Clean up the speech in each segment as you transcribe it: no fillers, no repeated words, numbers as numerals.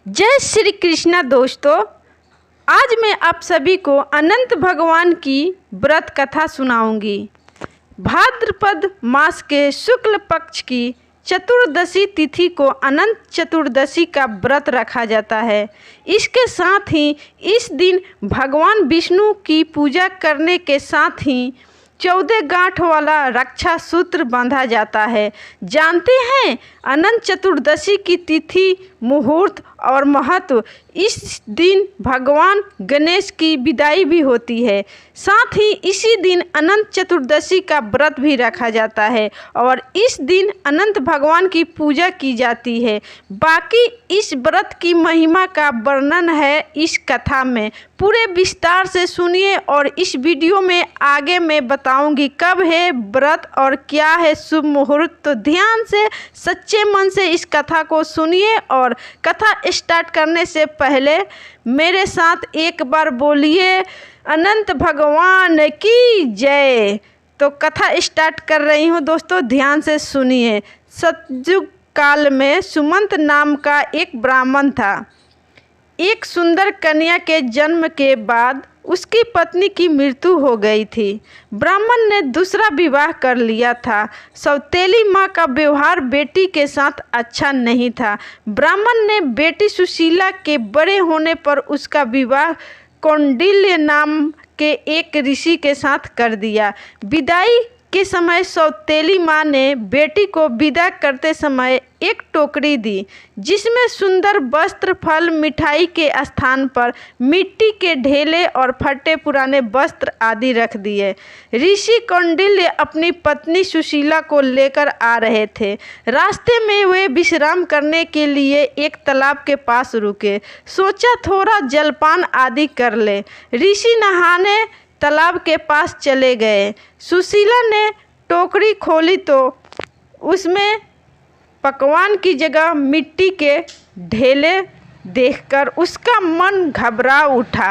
जय श्री कृष्णा दोस्तों। आज मैं आप सभी को अनंत भगवान की व्रत कथा सुनाऊंगी। भाद्रपद मास के शुक्ल पक्ष की चतुर्दशी तिथि को अनंत चतुर्दशी का व्रत रखा जाता है। इसके साथ ही इस दिन भगवान विष्णु की पूजा करने के साथ ही 14 गांठ वाला रक्षा सूत्र बांधा जाता है। जानते हैं अनंत चतुर्दशी की तिथि, मुहूर्त और महत्व। इस दिन भगवान गणेश की विदाई भी होती है। साथ ही इसी दिन अनंत चतुर्दशी का व्रत भी रखा जाता है और इस दिन अनंत भगवान की पूजा की जाती है। बाकी इस व्रत की महिमा का वर्णन है इस कथा में। पूरे विस्तार से सुनिए और इस वीडियो में आगे मैं बताऊंगी कब है व्रत और क्या है शुभ मुहूर्त। तो ध्यान से सच्चे मन से इस कथा को सुनिए और कथा स्टार्ट करने से पहले मेरे साथ एक बार बोलिए अनंत भगवान की जय। तो कथा स्टार्ट कर रही हूँ दोस्तों, ध्यान से सुनिए। सतयुग काल में सुमंत नाम का एक ब्राह्मण था। एक सुंदर कन्या के जन्म के बाद उसकी पत्नी की मृत्यु हो गई थी। ब्राह्मण ने दूसरा विवाह कर लिया था। सौतेली माँ का व्यवहार बेटी के साथ अच्छा नहीं था। ब्राह्मण ने बेटी सुशीला के बड़े होने पर उसका विवाह कौंडिल्य नाम के एक ऋषि के साथ कर दिया। विदाई के समय सौतेली माँ ने बेटी को विदा करते समय एक टोकरी दी जिसमें सुंदर वस्त्र, फल, मिठाई के स्थान पर मिट्टी के ढेले और फटे पुराने वस्त्र आदि रख दिए। ऋषि कौंडिल्य अपनी पत्नी सुशीला को लेकर आ रहे थे। रास्ते में वे विश्राम करने के लिए एक तालाब के पास रुके। सोचा थोड़ा जलपान आदि कर ले। ऋषि नहाने तालाब के पास चले गए। सुशीला ने टोकरी खोली तो उसमें पकवान की जगह मिट्टी के ढेले देखकर उसका मन घबरा उठा।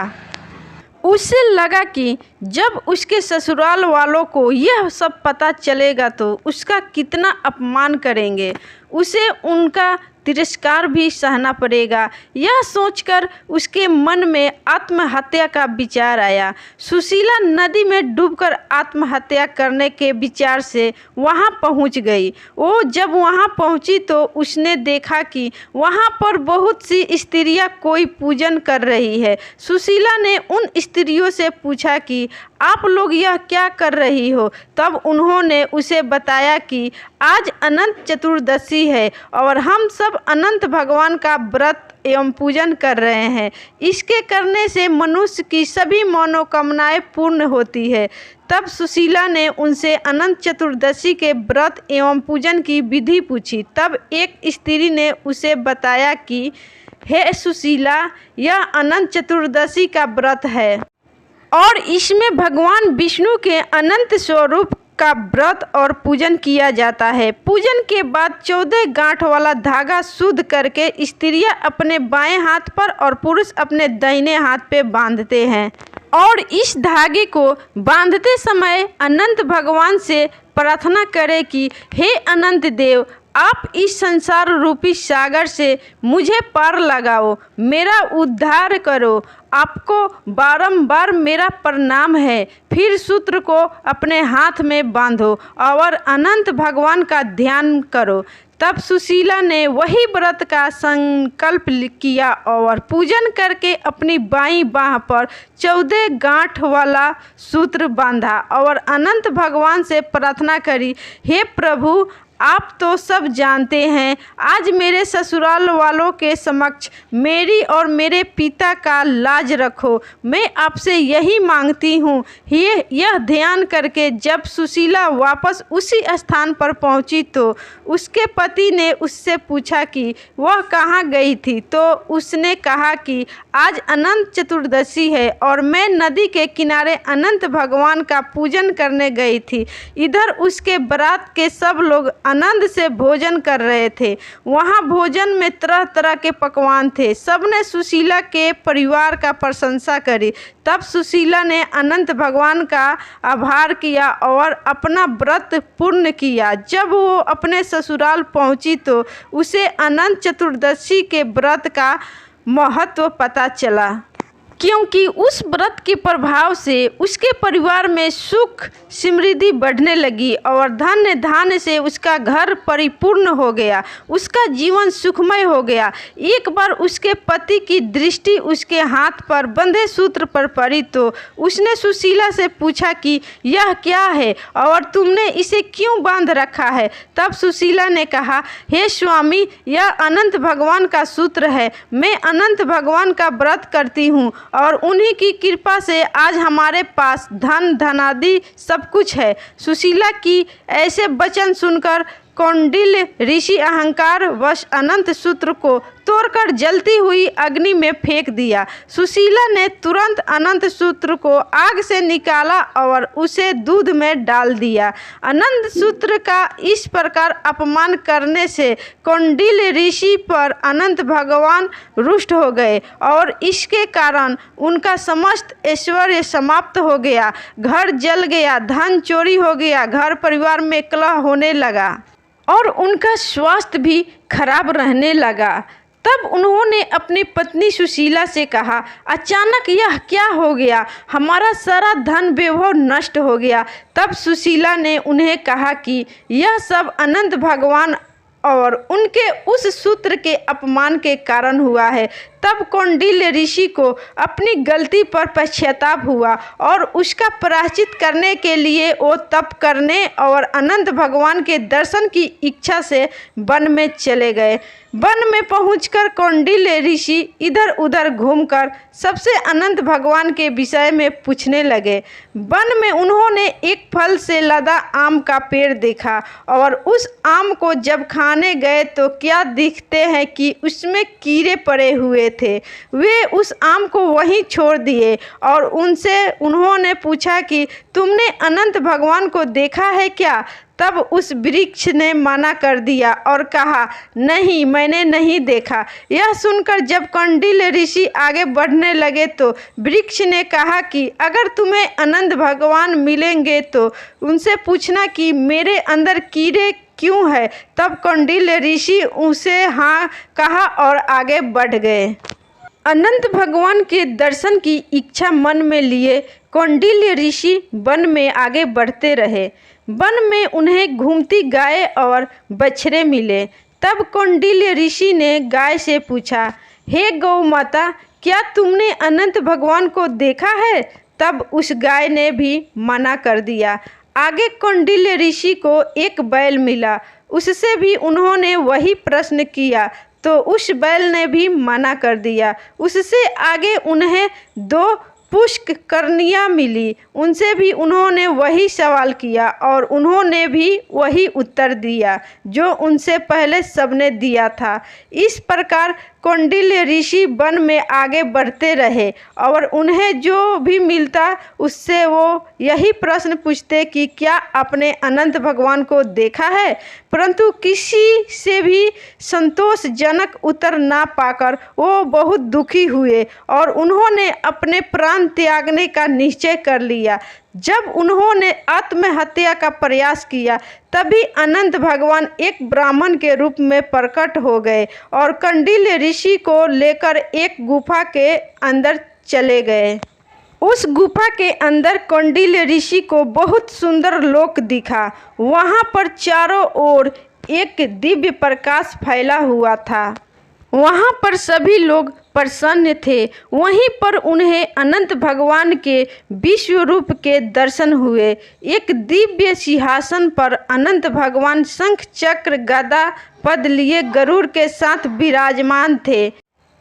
उसे लगा कि जब उसके ससुराल वालों को यह सब पता चलेगा तो उसका कितना अपमान करेंगे, उसे उनका तिरस्कार भी सहना पड़ेगा। यह सोचकर उसके मन में आत्महत्या का विचार आया। सुशीला नदी में डूबकर आत्महत्या करने के विचार से वहां पहुंच गई। वो जब वहां पहुंची तो उसने देखा कि वहां पर बहुत सी स्त्रियां कोई पूजन कर रही है। सुशीला ने उन स्त्रियों से पूछा कि आप लोग यह क्या कर रही हो। तब उन्होंने उसे बताया कि आज अनंत चतुर्दशी है और हम सब अनंत भगवान का व्रत एवं पूजन कर रहे हैं। इसके करने से मनुष्य की सभी मनोकामनाएं पूर्ण होती है। तब सुशीला ने उनसे अनंत चतुर्दशी के व्रत एवं पूजन की विधि पूछी। तब एक स्त्री ने उसे बताया कि हे सुशीला, यह अनंत चतुर्दशी का व्रत है और इसमें भगवान विष्णु के अनंत स्वरूप का व्रत और पूजन किया जाता है। पूजन के बाद 14 गांठ वाला धागा शुद्ध करके स्त्रियां अपने बाएं हाथ पर और पुरुष अपने दाहिने हाथ पे बांधते हैं और इस धागे को बांधते समय अनंत भगवान से प्रार्थना करें कि हे अनंत देव, आप इस संसार रूपी सागर से मुझे पार लगाओ, मेरा उद्धार करो। आपको बारंबार मेरा प्रणाम है। फिर सूत्र को अपने हाथ में बांधो और अनंत भगवान का ध्यान करो। तब सुशीला ने वही व्रत का संकल्प किया और पूजन करके अपनी बाईं बाह पर 14 गांठ वाला सूत्र बांधा और अनंत भगवान से प्रार्थना करी, हे प्रभु, आप तो सब जानते हैं। आज मेरे ससुराल वालों के समक्ष मेरी और मेरे पिता का लाज रखो। मैं आपसे यही मांगती हूँ। यह ध्यान करके जब सुशीला वापस उसी स्थान पर पहुँची तो उसके पति ने उससे पूछा कि वह कहाँ गई थी। तो उसने कहा कि आज अनंत चतुर्दशी है और मैं नदी के किनारे अनंत भगवान का पूजन करने गई थी। इधर उसके बारात के सब लोग आनंद से भोजन कर रहे थे। वहाँ भोजन में तरह तरह के पकवान थे। सबने सुशीला के परिवार का प्रशंसा करी। तब सुशीला ने अनंत भगवान का आभार किया और अपना व्रत पूर्ण किया। जब वो अपने ससुराल पहुंची तो उसे अनंत चतुर्दशी के व्रत का महत्व पता चला, क्योंकि उस व्रत के प्रभाव से उसके परिवार में सुख समृद्धि बढ़ने लगी और धन्य धान्य से उसका घर परिपूर्ण हो गया, उसका जीवन सुखमय हो गया। एक बार उसके पति की दृष्टि उसके हाथ पर बंधे सूत्र पर पड़ी तो उसने सुशीला से पूछा कि यह क्या है और तुमने इसे क्यों बांध रखा है। तब सुशीला ने कहा, हे स्वामी, यह अनंत भगवान का सूत्र है। मैं अनंत भगवान का व्रत करती हूँ और उन्हीं की कृपा से आज हमारे पास धन धनादि सब कुछ है। सुशीला की ऐसे वचन सुनकर कौंडिल्य ऋषि अहंकार वश अनंत सूत्र को तोड़कर जलती हुई अग्नि में फेंक दिया। सुशीला ने तुरंत अनंत सूत्र को आग से निकाला और उसे दूध में डाल दिया। अनंत सूत्र का इस प्रकार अपमान करने से कौंडिल्य ऋषि पर अनंत भगवान रुष्ट हो गए और इसके कारण उनका समस्त ऐश्वर्य समाप्त हो गया, घर जल गया, धन चोरी हो गया, घर परिवार में कलह होने लगा और उनका स्वास्थ्य भी खराब रहने लगा। तब उन्होंने अपनी पत्नी सुशीला से कहा, अचानक यह क्या हो गया? हमारा सारा धन वैभव नष्ट हो गया। तब सुशीला ने उन्हें कहा कि यह सब अनंत भगवान और उनके उस सूत्र के अपमान के कारण हुआ है। तब कौंडिल्य ऋषि को अपनी गलती पर पश्चाताप हुआ और उसका प्रायश्चित करने के लिए वो तप करने और अनंत भगवान के दर्शन की इच्छा से वन में चले गए। वन में पहुंचकर कौंडिल्य ऋषि इधर उधर घूमकर सबसे अनंत भगवान के विषय में पूछने लगे। वन में उन्होंने एक फल से लदा आम का पेड़ देखा और उस आम को जब खाने गए तो क्या दिखते हैं कि उसमें कीड़े पड़े हुए थे। वे उस आम को वहीं छोड़ दिए और उनसे उन्होंने पूछा कि तुमने अनंत भगवान को देखा है क्या? तब उस वृक्ष ने मना कर दिया और कहा, नहीं, मैंने नहीं देखा। यह सुनकर जब कौंडिल्य ऋषि आगे बढ़ने लगे तो वृक्ष ने कहा कि अगर तुम्हें अनंत भगवान मिलेंगे तो उनसे पूछना कि मेरे अंदर कीड़े क्यों है। तब कौंडिल्य ऋषि उसे हाँ कहा और आगे बढ़ गए। अनंत भगवान के दर्शन की इच्छा मन में लिए कौंडिल्य ऋषि वन में आगे बढ़ते रहे। वन में उन्हें घूमती गाय और बछड़े मिले। तब कौंडिल्य ऋषि ने गाय से पूछा, हे गौ माता, क्या तुमने अनंत भगवान को देखा है? तब उस गाय ने भी मना कर दिया। आगे कौंडिल्य ऋषि को एक बैल मिला, उससे भी उन्होंने वही प्रश्न किया तो उस बैल ने भी मना कर दिया। उससे आगे उन्हें 2 पुष्करनियाँ मिली, उनसे भी उन्होंने वही सवाल किया और उन्होंने भी वही उत्तर दिया जो उनसे पहले सबने दिया था। इस प्रकार कौंडिल्य ऋषि वन में आगे बढ़ते रहे और उन्हें जो भी मिलता उससे वो यही प्रश्न पूछते कि क्या आपने अनंत भगवान को देखा है? परंतु किसी से भी संतोषजनक उत्तर ना पाकर वो बहुत दुखी हुए और उन्होंने अपने प्राण त्यागने का निश्चय कर लिया। जब उन्होंने आत्महत्या का प्रयास किया तभी अनंत भगवान एक ब्राह्मण के रूप में प्रकट हो गए और कौंडिल्य ऋषि को लेकर एक गुफा के अंदर चले गए। उस गुफा के अंदर कौंडिल्य ऋषि को बहुत सुंदर लोक दिखा। वहाँ पर चारों ओर एक दिव्य प्रकाश फैला हुआ था। वहाँ पर सभी लोग प्रसन्न थे। वहीं पर उन्हें अनंत भगवान के विश्व रूप के दर्शन हुए। एक दिव्य सिंहासन पर अनंत भगवान शंख चक्र गदा पद लिए गरुड़ के साथ विराजमान थे।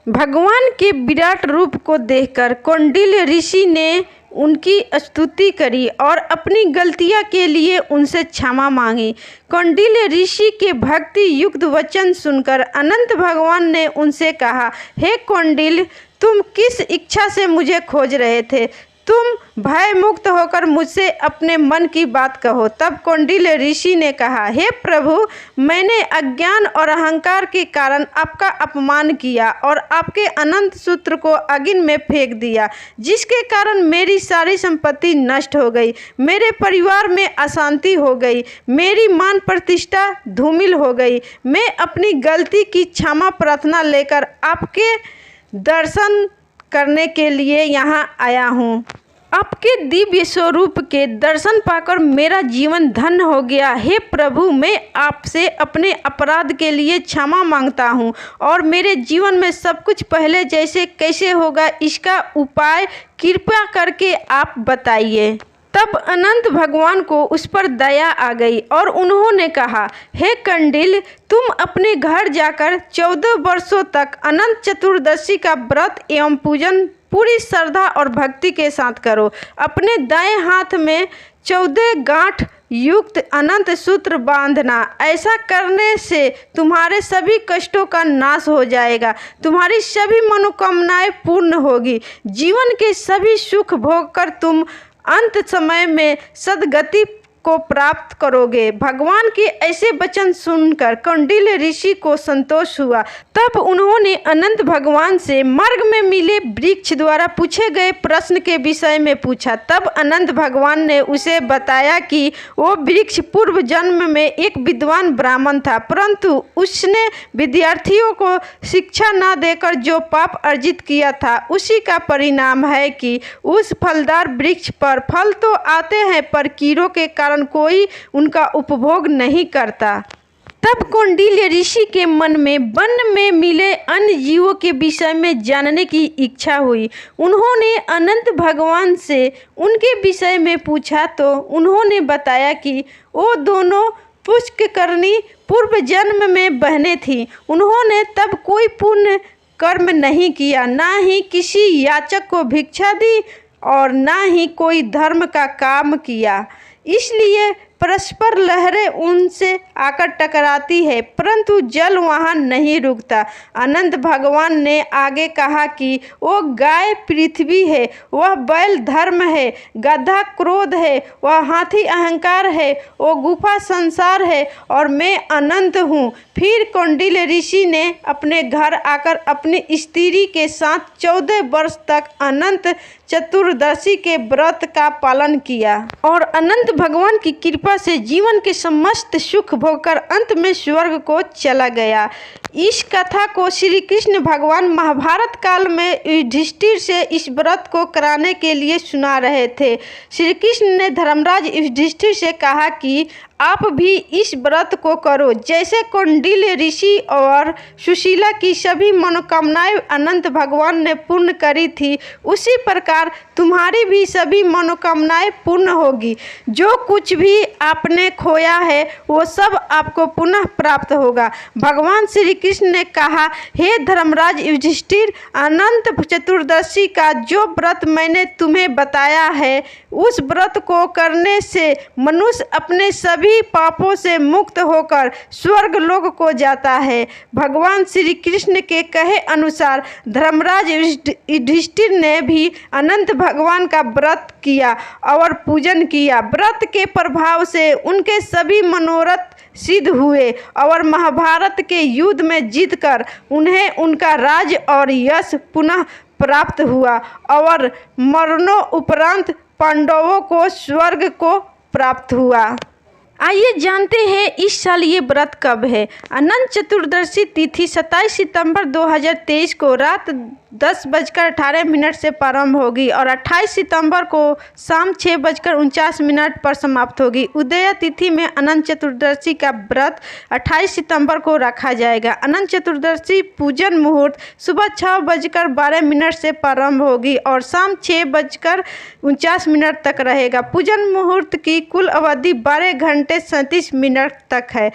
भगवान के विराट रूप को देखकर कौंडिल्य ऋषि ने उनकी स्तुति करी और अपनी गलतियां के लिए उनसे क्षमा मांगी। कौंडिल्य ऋषि के भक्ति युक्त वचन सुनकर अनंत भगवान ने उनसे कहा, हे कौंडिल्य, तुम किस इच्छा से मुझे खोज रहे थे? तुम भय मुक्त होकर मुझसे अपने मन की बात कहो। तब कौंडिल्य ऋषि ने कहा, हे प्रभु, मैंने अज्ञान और अहंकार के कारण आपका अपमान किया और आपके अनंत सूत्र को अग्नि में फेंक दिया, जिसके कारण मेरी सारी संपत्ति नष्ट हो गई, मेरे परिवार में अशांति हो गई, मेरी मान प्रतिष्ठा धूमिल हो गई। मैं अपनी गलती की क्षमा प्रार्थना लेकर आपके दर्शन करने के लिए यहाँ आया हूँ। आपके दिव्य स्वरूप के दर्शन पाकर मेरा जीवन धन्य हो गया। हे प्रभु, मैं आपसे अपने अपराध के लिए क्षमा मांगता हूँ और मेरे जीवन में सब कुछ पहले जैसे कैसे होगा इसका उपाय कृपया करके आप बताइए। तब अनंत भगवान को उस पर दया आ गई और उन्होंने कहा, हे कंडिल, तुम अपने घर जाकर 14 वर्षों तक अनंत चतुर्दशी का व्रत एवं पूजन पूरी श्रद्धा और भक्ति के साथ करो। अपने दाएं हाथ में 14 गांठ युक्त अनंत सूत्र बांधना। ऐसा करने से तुम्हारे सभी कष्टों का नाश हो जाएगा, तुम्हारी सभी मनोकामनाएं पूर्ण होगी, जीवन के सभी सुख भोगकर तुम अंत समय में सद्गति को प्राप्त करोगे। भगवान के ऐसे वचन सुनकर कौंडिल्य ऋषि को संतोष हुआ। तब उन्होंने अनंत भगवान से मार्ग में मिले वृक्ष द्वारा पूछे गए प्रश्न के विषय में पूछा। तब अनंत भगवान ने उसे बताया कि वो वृक्ष पूर्व जन्म में एक विद्वान ब्राह्मण था, परंतु उसने विद्यार्थियों को शिक्षा न देकर जो पाप अर्जित किया था उसी का परिणाम है कि उस फलदार वृक्ष पर फल तो आते हैं पर कीड़ों के कारण कोई उनका उपभोग नहीं करता। तब कौंडिल्य ऋषि के मन में वन में मिले अन्य जीवों के विषय में जानने की इच्छा हुई। उन्होंने अनंत भगवान से उनके विषय में पूछा तो उन्होंने बताया कि वो दोनों पुष्करणी पूर्व जन्म में बहनें थीं। उन्होंने तब कोई पुण्य कर्म नहीं किया, ना ही किसी याचक को भिक्षा दी और ना ही कोई धर्म का काम किया, इसलिए परस्पर लहरें उनसे आकर टकराती है परंतु जल वहाँ नहीं रुकता। अनंत भगवान ने आगे कहा कि वो गाय पृथ्वी है, वह बैल धर्म है, गधा क्रोध है, वह हाथी अहंकार है, वो गुफा संसार है और मैं अनंत हूँ। फिर कौंडिल्य ऋषि ने अपने घर आकर अपनी स्त्री के साथ 14 वर्ष तक अनंत चतुर्दशी के व्रत का पालन किया और अनंत भगवान की कृपा से जीवन के समस्त सुख भोगकर अंत में स्वर्ग को चला गया। इस कथा को श्री कृष्ण भगवान महाभारत काल में युधिष्ठिर से इस व्रत को कराने के लिए सुना रहे थे। श्री कृष्ण ने धर्मराज युधिष्ठिर से कहा कि आप भी इस व्रत को करो। जैसे कौंडिल्य ऋषि और सुशीला की सभी मनोकामनाएं अनंत भगवान ने पूर्ण करी थी, उसी प्रकार तुम्हारी भी सभी मनोकामनाएं पूर्ण होगी। जो कुछ भी आपने खोया है वो सब आपको पुनः प्राप्त होगा। भगवान श्री कृष्ण ने कहा, हे धर्मराज युधिष्ठिर, अनंत चतुर्दशी का जो व्रत मैंने तुम्हें बताया है उस व्रत को करने से मनुष्य अपने सभी पापों से मुक्त होकर स्वर्ग लोक को जाता है। भगवान श्री कृष्ण के कहे अनुसार धर्मराज युधिष्ठिर ने भी अनंत भगवान का व्रत किया और पूजन किया। व्रत के प्रभाव से उनके सभी मनोरथ सिद्ध हुए और महाभारत के युद्ध में जीतकर उन्हें उनका राज्य और यश पुनः प्राप्त हुआ और मरणोपरांत पांडवों को स्वर्ग को प्राप्त हुआ। आइए जानते हैं इस साल ये व्रत कब है। अनंत चतुर्दशी तिथि 27 सितंबर 2023 को रात 10:18 से प्रारंभ होगी और 28 सितंबर को शाम 6:49 पर समाप्त होगी। उदय तिथि में अनंत चतुर्दशी का व्रत 28 सितंबर को रखा जाएगा। अनंत चतुर्दशी पूजन मुहूर्त सुबह 6:12 से प्रारंभ होगी और शाम 6:49 तक रहेगा। पूजन मुहूर्त की कुल अवधि 12 घंटे 37 मिनट तक है।